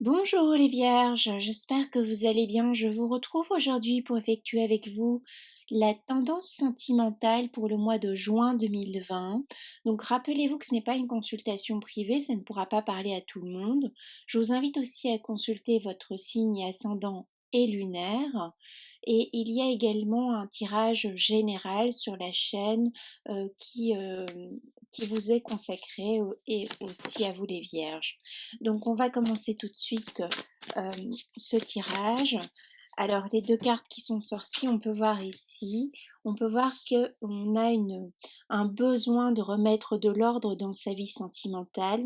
Bonjour les vierges, j'espère que vous allez bien. Je vous retrouve aujourd'hui pour effectuer avec vous la tendance sentimentale pour le mois de juin 2020. Donc rappelez-vous que ce n'est pas une consultation privée, ça ne pourra pas parler à tout le monde. Je vous invite aussi à consulter votre signe ascendant et lunaire. Et il y a également un tirage général sur la chaîne qui vous est consacré et aussi à vous les vierges. Donc on va commencer tout de suite euh, ce tirage. Alors les deux cartes qui sont sorties, on peut voir ici, on peut voir qu'on a un besoin de remettre de l'ordre dans sa vie sentimentale.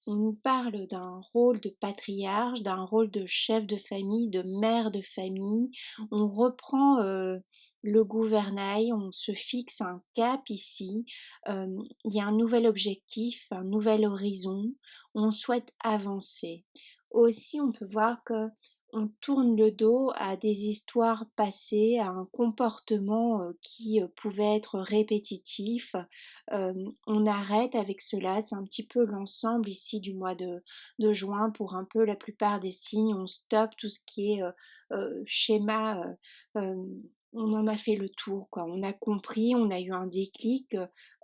On nous parle d'un rôle de patriarche, d'un rôle de chef de famille, de mère de famille. On reprend le gouvernail, on se fixe un cap ici. Il y a un nouvel objectif, un nouvel horizon. On souhaite avancer. Aussi, on peut voir que on tourne le dos à des histoires passées, à un comportement qui pouvait être répétitif. On arrête avec cela, c'est un petit peu l'ensemble ici du mois de juin pour un peu la plupart des signes. On stoppe tout ce qui est schéma. On en a fait le tour, quoi. On a compris, on a eu un déclic,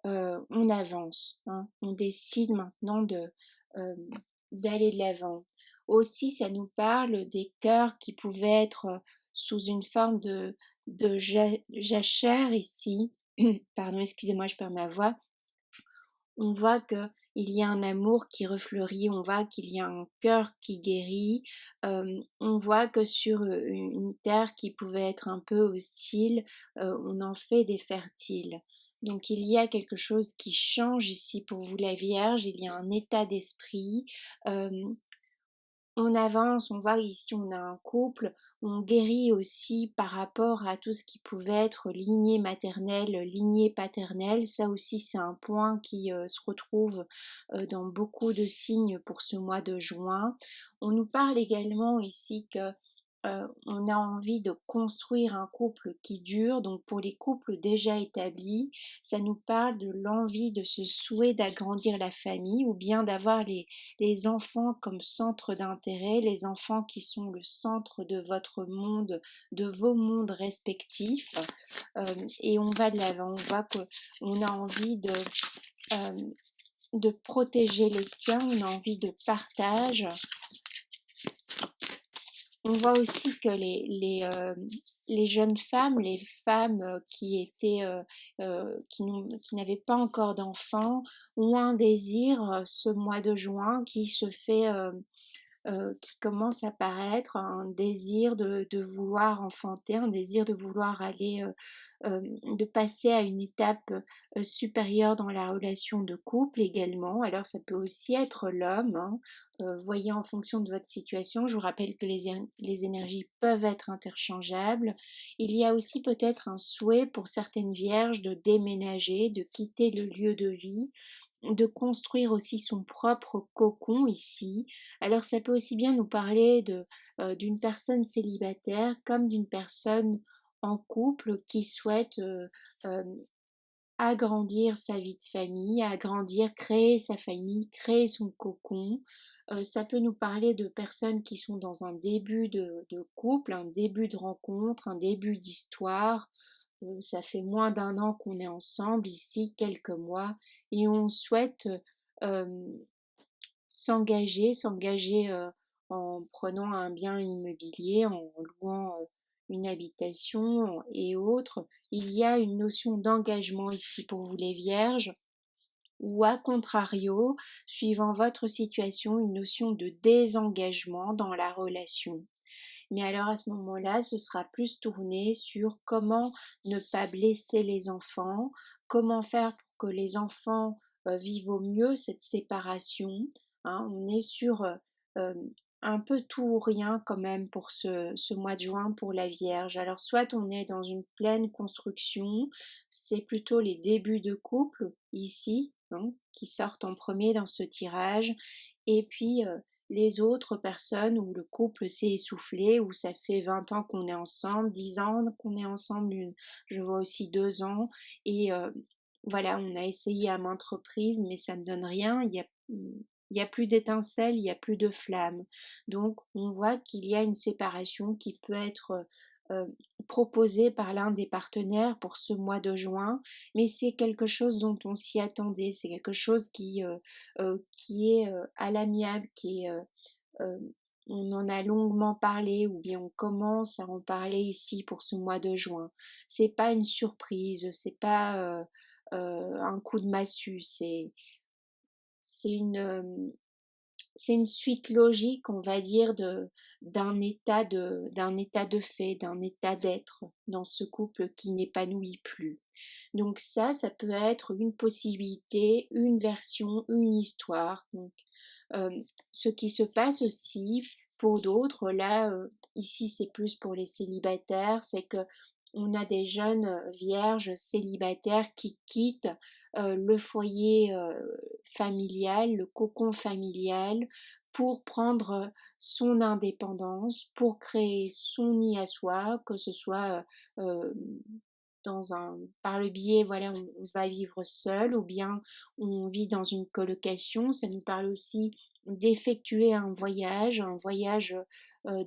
on avance. Hein. On décide maintenant euh, d'aller de l'avant. Aussi, ça nous parle des cœurs qui pouvaient être sous une forme de jachère ici. Pardon, excusez-moi, je perds ma voix. On voit que il y a un amour qui refleurit, on voit qu'il y a un cœur qui guérit, on voit que sur une terre qui pouvait être un peu hostile, on en fait des fertiles. Donc il y a quelque chose qui change ici pour vous la Vierge, il y a un état d'esprit, euh, on avance, on voit ici on a un couple, on guérit aussi par rapport à tout ce qui pouvait être lignée maternelle, lignée paternelle. Ça aussi c'est un point qui se retrouve dans beaucoup de signes pour ce mois de juin. On nous parle également ici que on a envie de construire un couple qui dure. Donc pour les couples déjà établis, ça nous parle de l'envie, de ce souhait d'agrandir la famille ou bien d'avoir les enfants comme centre d'intérêt, les enfants qui sont le centre de votre monde, de vos mondes respectifs. Et on va de l'avant, on voit qu'on a envie de protéger les siens, on a envie de partage. On voit aussi que les jeunes femmes, les femmes qui n'avaient pas encore d'enfants, ont un désir ce mois de juin qui se fait qui commence à paraître, un désir de vouloir enfanter, un désir de vouloir aller, de passer à une étape supérieure dans la relation de couple également. Alors ça peut aussi être l'homme, hein. Voyez en fonction de votre situation. Je vous rappelle que les énergies peuvent être interchangeables. Il y a aussi peut-être un souhait pour certaines vierges de déménager, de quitter le lieu de vie, de construire aussi son propre cocon ici. Alors ça peut aussi bien nous parler d'une personne célibataire comme d'une personne en couple qui souhaite euh, agrandir sa vie de famille, agrandir, créer sa famille, créer son cocon. Ça peut nous parler de personnes qui sont dans un début de couple, un début de rencontre, un début d'histoire. Ça fait moins d'un an qu'on est ensemble ici, quelques mois, et on souhaite euh, s'engager en prenant un bien immobilier, en louant une habitation et autres. Il y a une notion d'engagement ici pour vous les vierges, ou à contrario, suivant votre situation, une notion de désengagement dans la relation. Mais alors à ce moment-là, ce sera plus tourné sur comment ne pas blesser les enfants, comment faire pour que les enfants vivent au mieux cette séparation. Hein. On est sur euh, un peu tout ou rien quand même pour ce mois de juin pour la Vierge. Alors soit on est dans une pleine construction, c'est plutôt les débuts de couple ici, hein, qui sortent en premier dans ce tirage, et puis les autres personnes où le couple s'est essoufflé, où ça fait 20 ans qu'on est ensemble, 10 ans qu'on est ensemble, je vois aussi 2 ans, et voilà, on a essayé à maintes reprises, mais ça ne donne rien, il il y a plus d'étincelles, il y a plus de flammes. Donc on voit qu'il y a une séparation qui peut être euh, proposée par l'un des partenaires pour ce mois de juin, mais c'est quelque chose dont on s'y attendait, c'est quelque chose qui est à l'amiable, qui est euh, on en a longuement parlé ou bien on commence à en parler ici pour ce mois de juin. C'est pas une surprise, c'est pas un coup de massue, c'est une c'est une suite logique, on va dire, d'un état de fait, d'un état d'être dans ce couple qui n'épanouit plus. Donc ça peut être une possibilité, une version, une histoire. Donc, euh, ce qui se passe aussi pour d'autres, là, ici c'est plus pour les célibataires, c'est que on a des jeunes vierges célibataires qui quittent le foyer familial, le cocon familial, pour prendre son indépendance, pour créer son nid à soi, que ce soit par le biais, voilà, on va vivre seul ou bien on vit dans une colocation. Ça nous parle aussi d'effectuer un voyage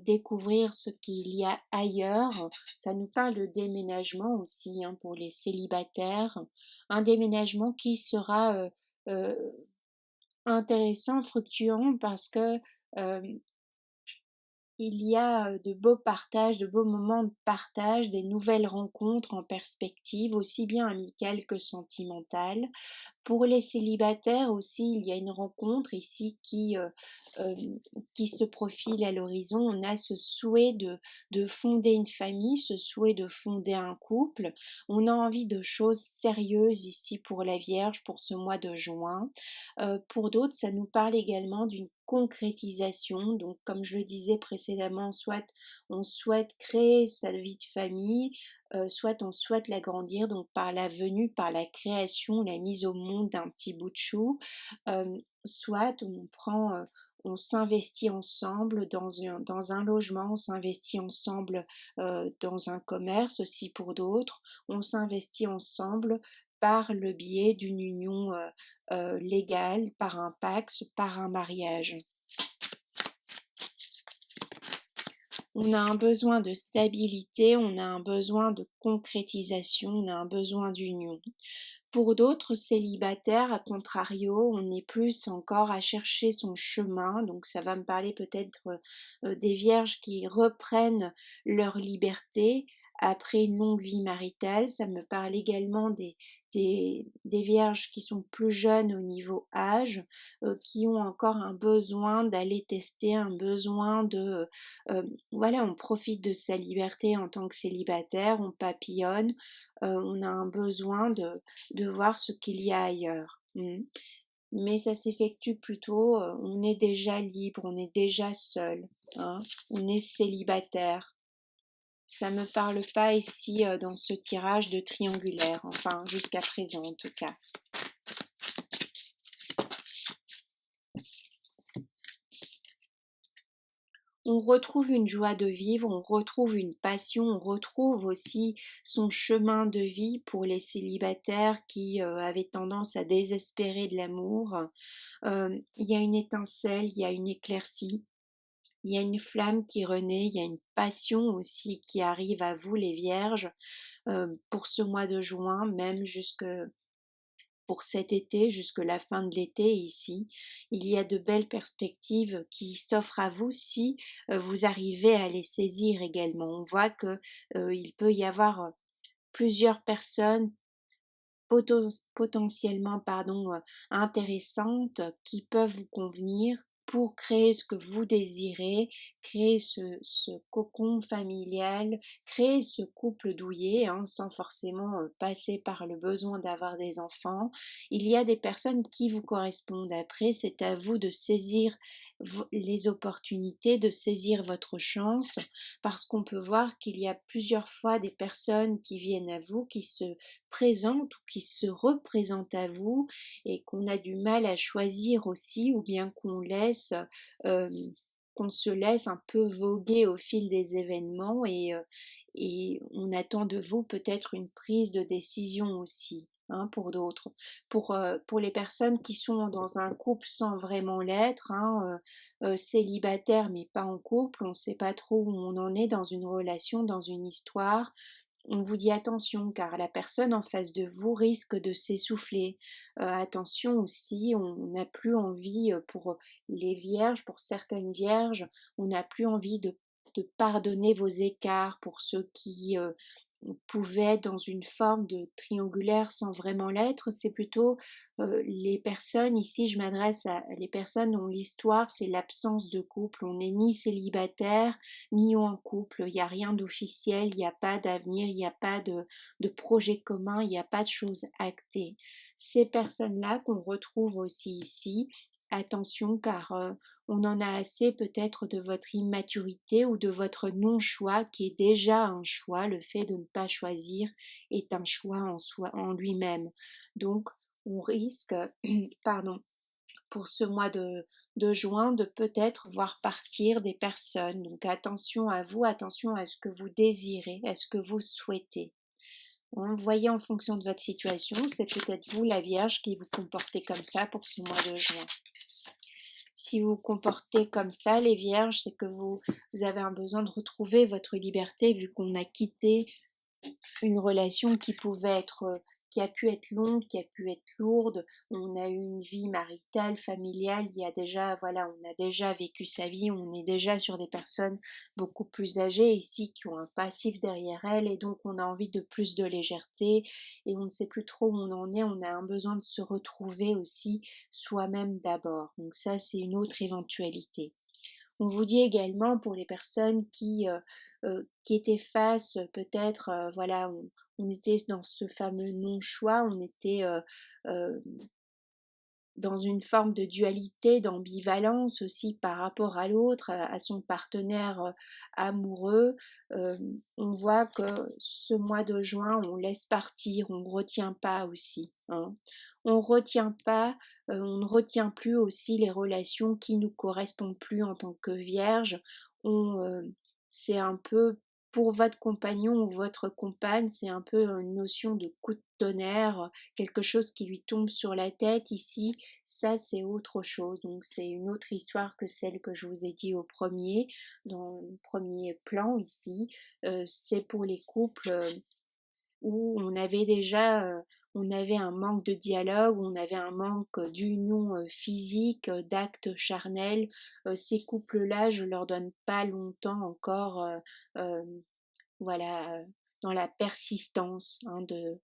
découvrir ce qu'il y a ailleurs. Ça nous parle de déménagement aussi hein, pour les célibataires. Un déménagement qui sera euh, intéressant, fructueux parce que euh, il y a de beaux partages, de beaux moments de partage, des nouvelles rencontres en perspective, aussi bien amicales que sentimentales. Pour les célibataires aussi, il y a une rencontre ici euh, qui se profile à l'horizon. On a ce souhait de fonder une famille, ce souhait de fonder un couple. On a envie de choses sérieuses ici pour la Vierge pour ce mois de juin. Pour d'autres, ça nous parle également d'une concrétisation. Donc, comme je le disais précédemment, soit on souhaite créer sa vie de famille, soit on souhaite l'agrandir, donc par la venue, par la création, la mise au monde d'un petit bout de chou, soit on s'investit ensemble dans un logement, on s'investit ensemble dans un commerce aussi pour d'autres, on s'investit ensemble par le biais d'une union légale, par un pax, par un mariage. On a un besoin de stabilité, on a un besoin de concrétisation, on a un besoin d'union. Pour d'autres célibataires, à contrario, on est plus encore à chercher son chemin, donc ça va me parler peut-être des vierges qui reprennent leur liberté après une longue vie maritale. Ça me parle également des vierges qui sont plus jeunes au niveau âge, qui ont encore un besoin d'aller tester, un besoin voilà, on profite de sa liberté en tant que célibataire, on papillonne, on a un besoin de voir ce qu'il y a ailleurs. Mais ça s'effectue plutôt, on est déjà libre, on est déjà seul, hein, on est célibataire. Ça me parle pas ici dans ce tirage de triangulaire, enfin jusqu'à présent en tout cas. On retrouve une joie de vivre, on retrouve une passion, on retrouve aussi son chemin de vie pour les célibataires qui avaient tendance à désespérer de l'amour. Il y a une étincelle, il y a une éclaircie, il y a une flamme qui renaît, il y a une passion aussi qui arrive à vous les vierges pour ce mois de juin, même jusque pour cet été, jusque la fin de l'été ici. Il y a de belles perspectives qui s'offrent à vous si vous arrivez à les saisir également. On voit que il peut y avoir plusieurs personnes potentiellement intéressantes qui peuvent vous convenir pour créer ce que vous désirez, créer ce cocon familial, créer ce couple douillet hein, sans forcément passer par le besoin d'avoir des enfants. Il y a des personnes qui vous correspondent. Après, c'est à vous de saisir les opportunités, de saisir votre chance, parce qu'on peut voir qu'il y a plusieurs fois des personnes qui viennent à vous, qui se présente ou qui se représente à vous et qu'on a du mal à choisir aussi ou bien euh, qu'on se laisse un peu voguer au fil des événements et on attend de vous peut-être une prise de décision aussi. hein, pour d'autres. Pour les personnes qui sont dans un couple sans vraiment l'être, hein, célibataires mais pas en couple, on ne sait pas trop où on en est dans une relation, dans une histoire. On vous dit attention car la personne en face de vous risque de s'essouffler. Attention aussi, on n'a plus envie pour les vierges, pour certaines vierges, on n'a plus envie de pardonner vos écarts pour ceux qui pouvaient être dans une forme de triangulaire sans vraiment l'être. C'est plutôt les personnes, ici je m'adresse à les personnes dont l'histoire c'est l'absence de couple. On n'est ni célibataire, ni en couple, il n'y a rien d'officiel, il n'y a pas d'avenir, il n'y a pas de projet commun, il n'y a pas de choses actées. Ces personnes-là qu'on retrouve aussi ici, attention car on en a assez peut-être de votre immaturité ou de votre non-choix qui est déjà un choix. Le fait de ne pas choisir est un choix en soi, en lui-même. Donc on risque, pardon, pour ce mois de juin de peut-être voir partir des personnes. Donc attention à vous, attention à ce que vous désirez, à ce que vous souhaitez. Hein, voyez en fonction de votre situation, c'est peut-être vous la Vierge qui vous comportez comme ça pour ce mois de juin. Si vous vous comportez comme ça, les Vierges, c'est que vous avez un besoin de retrouver votre liberté vu qu'on a quitté une relation qui a pu être longue, qui a pu être lourde. On a eu une vie maritale, familiale. Il y a déjà, voilà, on a déjà vécu sa vie. On est déjà sur des personnes beaucoup plus âgées ici qui ont un passif derrière elles et donc on a envie de plus de légèreté et on ne sait plus trop où on en est. On a un besoin de se retrouver aussi soi-même d'abord. Donc ça, c'est une autre éventualité. On vous dit également pour les personnes qui étaient face peut-être, voilà, on était dans ce fameux non-choix, on était euh, dans une forme de dualité, d'ambivalence aussi par rapport à l'autre, à son partenaire amoureux. Euh, on voit que ce mois de juin, on laisse partir, on ne retient pas aussi. Hein. On retient pas, on ne retient plus aussi les relations qui nous correspondent plus en tant que vierge. C'est un peu pour votre compagnon ou votre compagne, c'est un peu une notion de coup de tonnerre, quelque chose qui lui tombe sur la tête ici. Ça, c'est autre chose. Donc, c'est une autre histoire que celle que je vous ai dit dans le premier plan ici. C'est pour les couples où on avait un manque de dialogue, on avait un manque d'union physique, d'actes charnels. Ces couples-là, je leur donne pas longtemps encore, euh, voilà, dans la persistance hein, de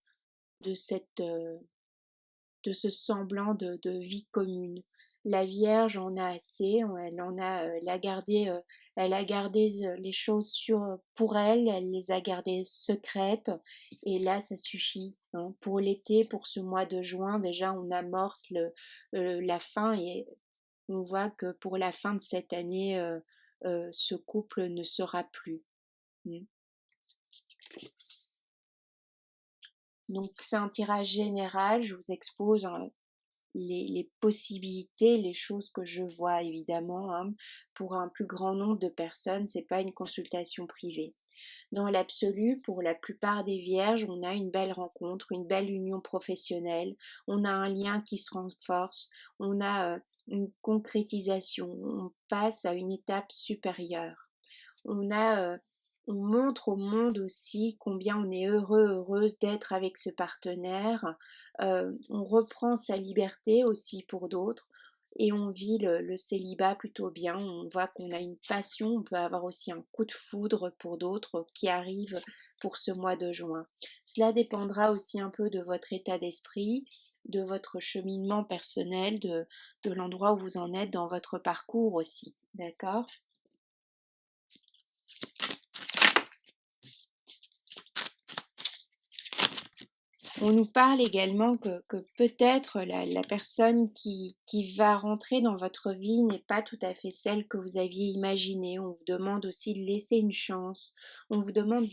cette de ce semblant de vie commune. La Vierge en a assez, elle a gardé les choses pour elle, elle les a gardées secrètes, et là ça suffit. Hein. Pour l'été, pour ce mois de juin, déjà on amorce la fin et on voit que pour la fin de cette année, ce couple ne sera plus. Mm. Donc c'est un tirage général, je vous expose les possibilités, les choses que je vois évidemment, hein, pour un plus grand nombre de personnes, c'est pas une consultation privée. Dans l'absolu, pour la plupart des vierges, on a une belle rencontre, une belle union professionnelle, on a un lien qui se renforce, on a une concrétisation, on passe à une étape supérieure. On a on montre au monde aussi combien on est heureux, heureuse d'être avec ce partenaire. On reprend sa liberté aussi pour d'autres et on vit le célibat plutôt bien. On voit qu'on a une passion, on peut avoir aussi un coup de foudre pour d'autres qui arrivent pour ce mois de juin. Cela dépendra aussi un peu de votre état d'esprit, de votre cheminement personnel, de l'endroit où vous en êtes dans votre parcours aussi. D'accord ? On nous parle également que peut-être la personne qui va rentrer dans votre vie n'est pas tout à fait celle que vous aviez imaginée. On vous demande aussi de laisser une chance. On vous demande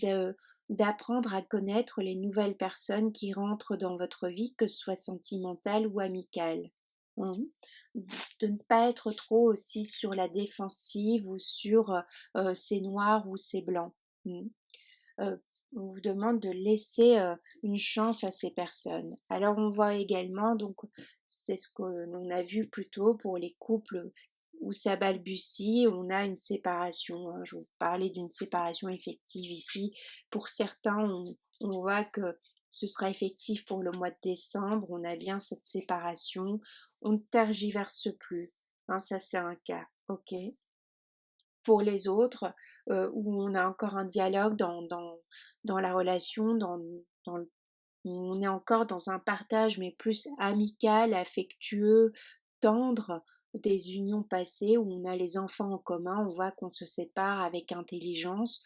d'apprendre à connaître les nouvelles personnes qui rentrent dans votre vie, que ce soit sentimentale ou amicale. Hein. De ne pas être trop aussi sur la défensive ou sur c'est noir ou c'est blanc. On vous demande de laisser une chance à ces personnes. Alors on voit également, donc c'est ce que l'on a vu plus tôt pour les couples où ça balbutie, on a une séparation, hein. Je vous parlais d'une séparation effective ici. Pour certains, on voit que ce sera effectif pour le mois de décembre, on a bien cette séparation, on ne tergiverse plus, hein, ça c'est un cas, ok. Pour les autres, où on a encore un dialogue dans la relation, où on est encore dans un partage, mais plus amical, affectueux, tendre, des unions passées, où on a les enfants en commun, on voit qu'on se sépare avec intelligence.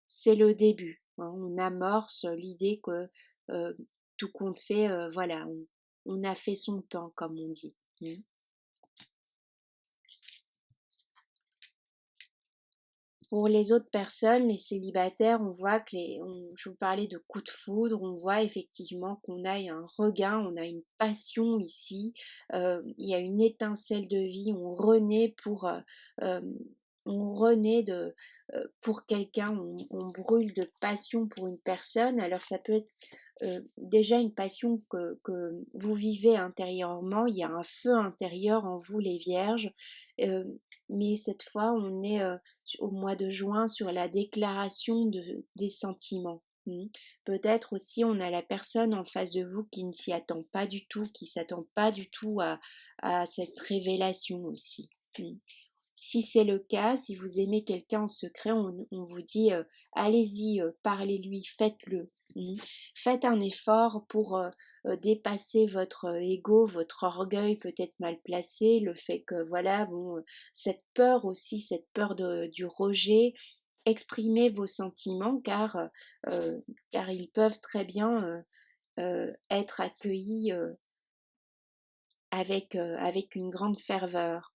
C'est le début, hein, on amorce l'idée que tout compte fait, voilà, on a fait son temps, comme on dit. Pour les autres personnes, les célibataires, on voit que je vous parlais de coup de foudre, on voit effectivement qu'on a un regain, on a une passion ici, il y a une étincelle de vie, euh, on renaît pour quelqu'un, on brûle de passion pour une personne. Alors ça peut être déjà une passion que vous vivez intérieurement, il y a un feu intérieur en vous les vierges, euh, mais cette fois on est au mois de juin sur la déclaration des sentiments. Peut-être aussi on a la personne en face de vous qui ne s'y attend pas du tout, qui s'attend pas du tout à cette révélation aussi. Si c'est le cas, si vous aimez quelqu'un en secret, on vous dit allez-y, parlez-lui, faites-le. Faites un effort pour dépasser votre ego, votre orgueil peut-être mal placé, le fait que voilà, bon, cette peur aussi, cette peur du rejet. Exprimez vos sentiments euh, car ils peuvent très bien être accueillis avec une grande ferveur.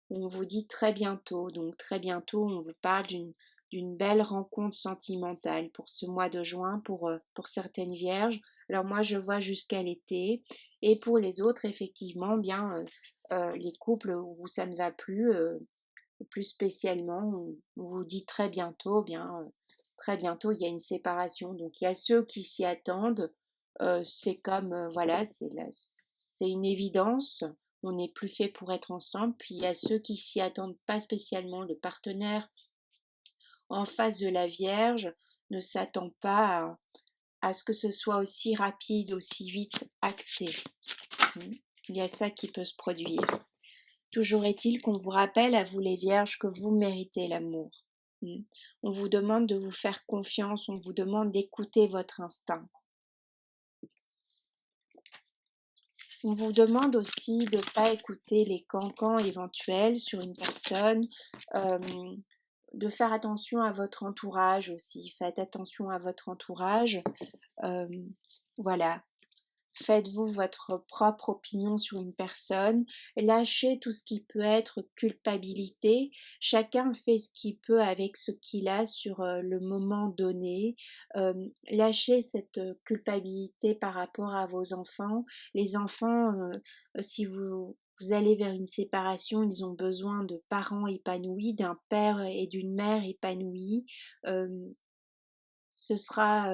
On vous dit très bientôt, donc très bientôt, on vous parle d'une belle rencontre sentimentale pour ce mois de juin, pour certaines vierges. Alors moi, je vois jusqu'à l'été. Et pour les autres, effectivement, bien, les couples où ça ne va plus, plus spécialement, on vous dit très bientôt, bien, très bientôt, il y a une séparation. Donc il y a ceux qui s'y attendent. C'est comme, voilà, c'est une évidence, on n'est plus fait pour être ensemble. Puis il y a ceux qui s'y attendent pas spécialement. Le partenaire en face de la Vierge ne s'attend pas à ce que ce soit aussi rapide, aussi vite acté. Il y a ça qui peut se produire. Toujours est-il qu'on vous rappelle à vous les Vierges que vous méritez l'amour. On vous demande de vous faire confiance, on vous demande d'écouter votre instinct. On vous demande aussi de ne pas écouter les cancans éventuels sur une personne, euh, de faire attention à votre entourage aussi. Faites attention à votre entourage. Euh, voilà. Faites-vous votre propre opinion sur une personne. Lâchez tout ce qui peut être culpabilité. Chacun fait ce qu'il peut avec ce qu'il a sur le moment donné. Lâchez cette culpabilité par rapport à vos enfants. Les enfants, si vous allez vers une séparation, ils ont besoin de parents épanouis, d'un père et d'une mère épanouis. Euh, Ce sera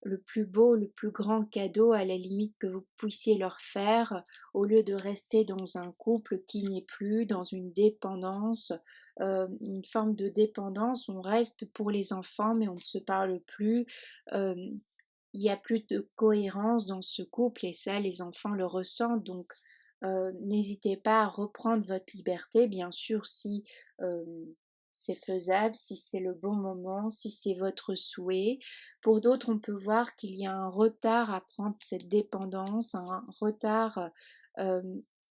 le plus beau, le plus grand cadeau à la limite que vous puissiez leur faire, au lieu de rester dans un couple qui n'est plus, dans une dépendance, une forme de dépendance. On reste pour les enfants, mais on ne se parle plus. Euh, il n'y a plus de cohérence dans ce couple et ça, les enfants le ressentent. Donc, n'hésitez pas à reprendre votre liberté, bien sûr, si euh, c'est faisable, si c'est le bon moment, si c'est votre souhait. Pour d'autres, on peut voir qu'il y a un retard à prendre cette dépendance, un retard euh,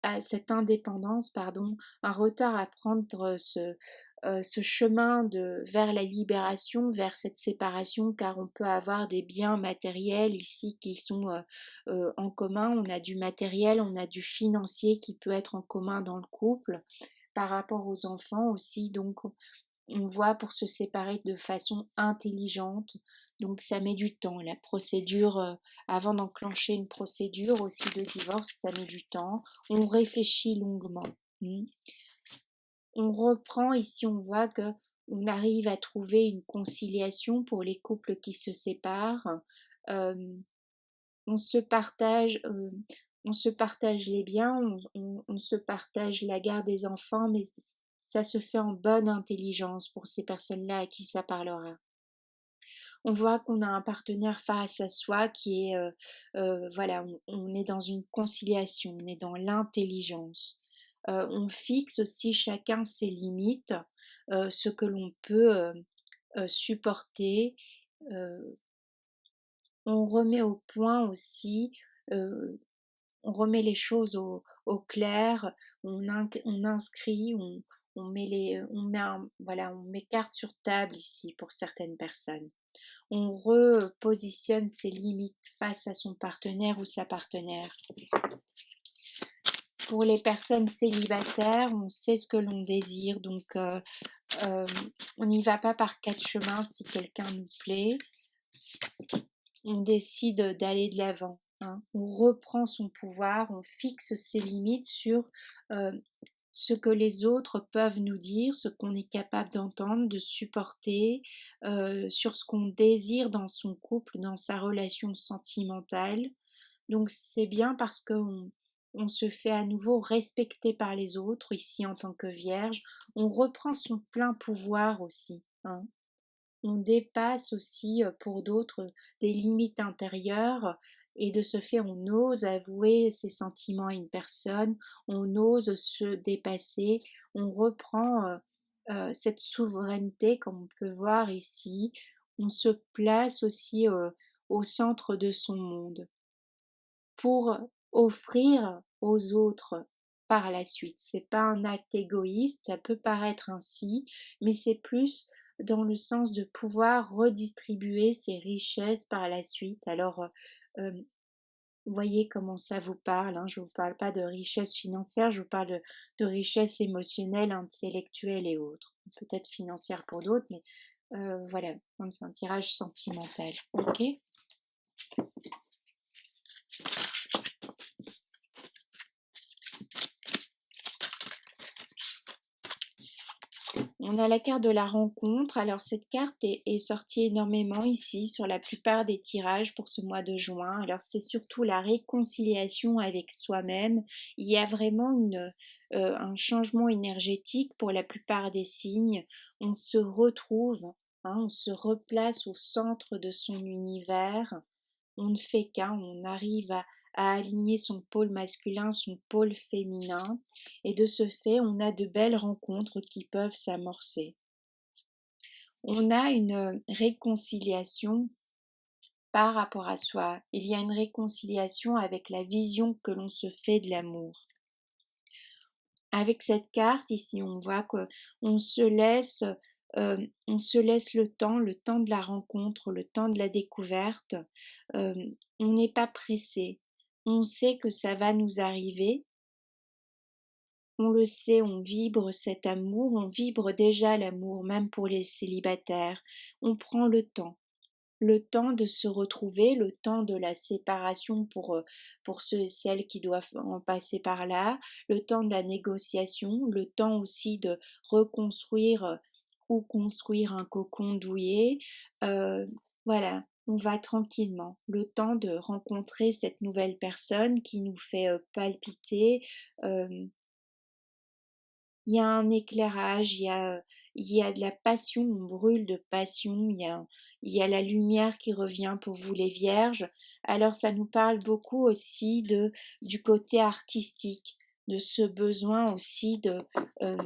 à cette indépendance, pardon, un retard à prendre ce chemin vers la libération, vers cette séparation, car on peut avoir des biens matériels ici qui sont en commun. On a du matériel, on a du financier qui peut être en commun dans le couple par rapport aux enfants aussi. Donc, on voit pour se séparer de façon intelligente. Donc, ça met du temps. La procédure, avant d'enclencher une procédure aussi de divorce, ça met du temps. On réfléchit longuement. On reprend ici, on voit que on arrive à trouver une conciliation pour les couples qui se séparent. Euh, on se partage, on se partage les biens, on se partage la garde des enfants, mais ça se fait en bonne intelligence pour ces personnes-là à qui ça parlera. On voit qu'on a un partenaire face à soi qui est, voilà, on est dans une conciliation, on est dans l'intelligence. On fixe aussi chacun ses limites, ce que l'on peut supporter. Euh, on remet au point aussi, euh, on remet les choses au clair, on inscrit, on met voilà, on met carte sur table ici pour certaines personnes. On repositionne ses limites face à son partenaire ou sa partenaire. Pour les personnes célibataires, on sait ce que l'on désire, donc on n'y va pas par quatre chemins si quelqu'un nous plaît. On décide d'aller de l'avant. Hein. On reprend son pouvoir, on fixe ses limites sur ce que les autres peuvent nous dire, ce qu'on est capable d'entendre, de supporter, sur ce qu'on désire dans son couple, dans sa relation sentimentale. Donc c'est bien parce on se fait à nouveau respecter par les autres, ici en tant que vierge. On reprend son plein pouvoir aussi. Hein. On dépasse aussi pour d'autres des limites intérieures et de ce fait on ose avouer ses sentiments à une personne, on ose se dépasser, on reprend cette souveraineté comme on peut voir ici, on se place aussi au centre de son monde pour offrir aux autres par la suite. C'est pas un acte égoïste, ça peut paraître ainsi, mais c'est plus dans le sens de pouvoir redistribuer ses richesses par la suite. Alors, vous voyez comment ça vous parle, hein. Je ne vous parle pas de richesse financière, je vous parle de richesse émotionnelle, intellectuelle et autres. Peut-être financière pour d'autres, mais voilà, c'est un tirage sentimental. Ok. On a la carte de la rencontre. Alors cette carte est sortie énormément ici sur la plupart des tirages pour ce mois de juin. Alors c'est surtout la réconciliation avec soi-même. Il y a vraiment un changement énergétique pour la plupart des signes. On se retrouve, hein, on se replace au centre de son univers. On ne fait qu'un, on arrive à aligner son pôle masculin, son pôle féminin, et de ce fait, on a de belles rencontres qui peuvent s'amorcer. On a une réconciliation par rapport à soi. Il y a une réconciliation avec la vision que l'on se fait de l'amour. Avec cette carte ici, on voit qu'on se laisse le temps de la rencontre, le temps de la découverte. On n'est pas pressé. On sait que ça va nous arriver. On le sait, on vibre cet amour, on vibre déjà l'amour, même pour les célibataires. On prend le temps de se retrouver, le temps de la séparation pour ceux et celles qui doivent en passer par là, le temps de la négociation, le temps aussi de reconstruire ou construire un cocon douillet. Voilà, on va tranquillement, le temps de rencontrer cette nouvelle personne qui nous fait palpiter. euh, il y a un éclairage, il y a de la passion, on brûle de passion, il y a la lumière qui revient pour vous les vierges. Alors ça nous parle beaucoup aussi du côté artistique, de ce besoin aussi euh,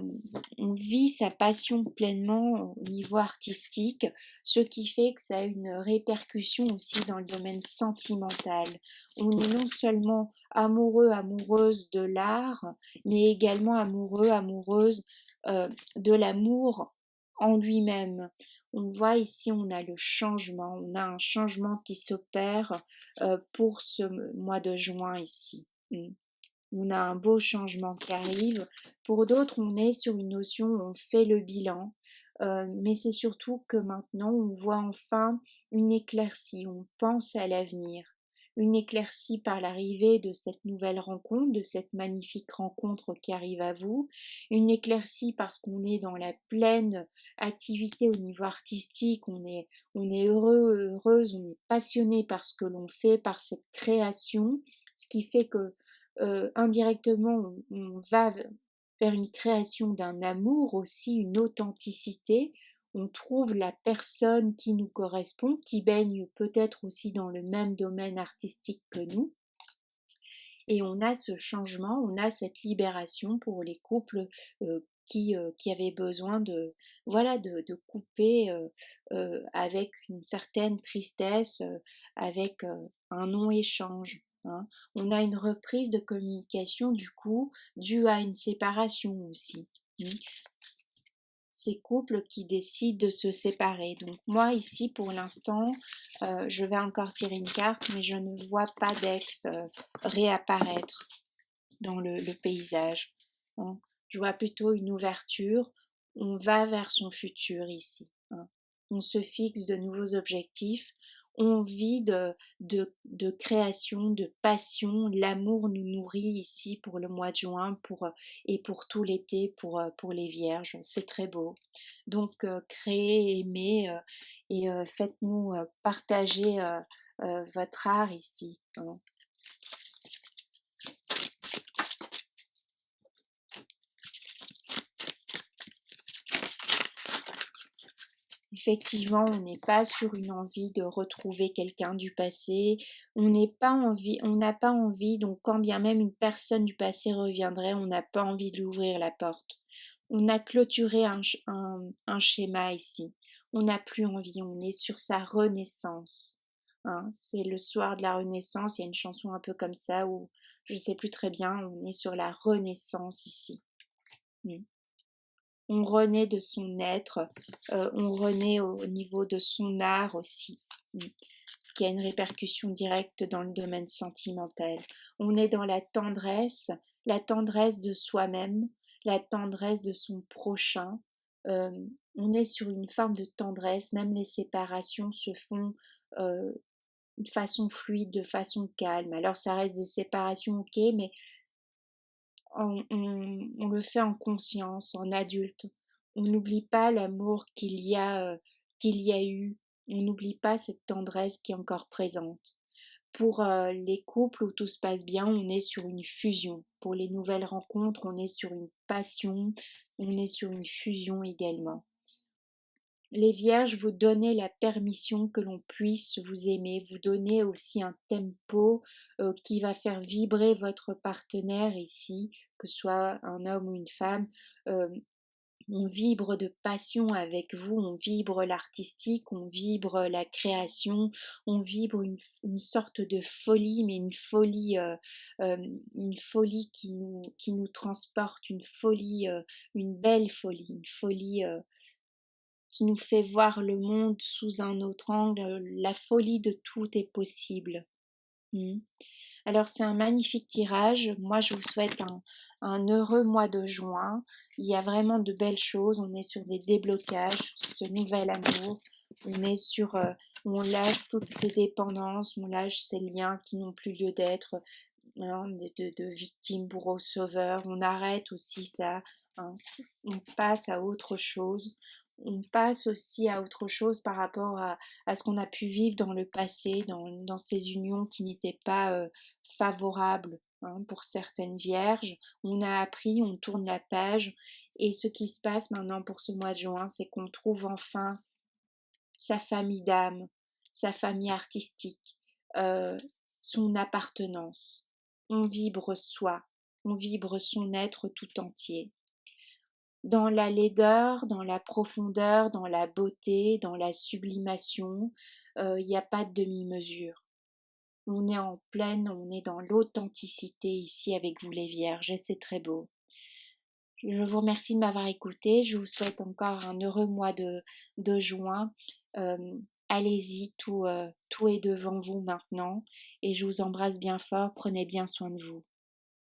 on vit sa passion pleinement au niveau artistique, ce qui fait que ça a une répercussion aussi dans le domaine sentimental. On est non seulement amoureux, amoureuse de l'art, mais également amoureux, amoureuse de l'amour en lui-même. On voit ici, on a le changement, on a un changement qui s'opère pour ce mois de juin ici. On a un beau changement qui arrive. Pour d'autres, on est sur une notion où on fait le bilan, mais c'est surtout que maintenant, on voit enfin une éclaircie, on pense à l'avenir. une éclaircie par l'arrivée de cette nouvelle rencontre, de cette magnifique rencontre qui arrive à vous, une éclaircie parce qu'on est dans la pleine activité au niveau artistique, on est heureux, heureuse, on est passionné par ce que l'on fait, par cette création, ce qui fait que indirectement on va vers une création d'un amour aussi, une authenticité. On trouve la personne qui nous correspond, qui baigne peut-être aussi dans le même domaine artistique que nous. Et on a ce changement, on a cette libération pour les couples qui avaient besoin de, voilà, de couper avec une certaine tristesse, avec un non-échange. Hein. On a une reprise de communication du coup due à une séparation aussi. Ces couples qui décident de se séparer. Donc moi ici pour l'instant, je vais encore tirer une carte, mais je ne vois pas d'ex réapparaître dans le paysage. Hein. Je vois plutôt une ouverture. On va vers son futur ici. Hein. On se fixe de nouveaux objectifs. On vit de création, de passion. L'amour nous nourrit ici pour le mois de juin et pour tout l'été pour les vierges. C'est très beau. Donc, créez, aimez et faites-nous partager votre art ici. Hein. Effectivement, on n'est pas sur une envie de retrouver quelqu'un du passé, on n'a pas envie, donc quand bien même une personne du passé reviendrait, on n'a pas envie de lui ouvrir la porte. On a clôturé un schéma ici. On n'a plus envie, on est sur sa renaissance. Hein, c'est le soir de la renaissance, il y a une chanson un peu comme ça où je ne sais plus très bien, on est sur la renaissance ici. On renaît de son être, on renaît au niveau de son art aussi, qui a une répercussion directe dans le domaine sentimental. On est dans la tendresse de soi-même, la tendresse de son prochain. On est sur une forme de tendresse, même les séparations se font de façon fluide, de façon calme. Alors ça reste des séparations, ok, mais on le fait en conscience, en adulte. On n'oublie pas l'amour qu'il y a eu. On n'oublie pas cette tendresse qui est encore présente. Pour les couples où tout se passe bien, on est sur une fusion. Pour les nouvelles rencontres, on est sur une passion, on est sur une fusion également. Les vierges, vous donnez la permission que l'on puisse vous aimer, vous donnez aussi un tempo qui va faire vibrer votre partenaire ici, que ce soit un homme ou une femme. On vibre de passion avec vous, on vibre l'artistique, on vibre la création, on vibre une sorte de folie, mais une folie qui nous transporte, une folie, une belle folie, une folie qui nous fait voir le monde sous un autre angle, la folie de tout est possible. Alors c'est un magnifique tirage, moi je vous souhaite un heureux mois de juin, il y a vraiment de belles choses, on est sur des déblocages, ce nouvel amour, on est sur, on lâche toutes ces dépendances, on lâche ces liens qui n'ont plus lieu d'être, hein, de victime, bourreau, sauveur, on arrête aussi ça, hein, on passe à autre chose. On passe aussi à autre chose par rapport à ce qu'on a pu vivre dans le passé, dans ces unions qui n'étaient pas favorables hein, pour certaines vierges. On a appris, on tourne la page et ce qui se passe maintenant pour ce mois de juin, c'est qu'on trouve enfin sa famille d'âme, sa famille artistique, son appartenance. On vibre soi, on vibre son être tout entier. Dans la laideur, dans la profondeur, dans la beauté, dans la sublimation, il n'y a pas de demi-mesure. On est en pleine, on est dans l'authenticité ici avec vous les vierges et c'est très beau. Je vous remercie de m'avoir écouté, je vous souhaite encore un heureux mois de juin. Allez-y, tout est devant vous maintenant et je vous embrasse bien fort, prenez bien soin de vous.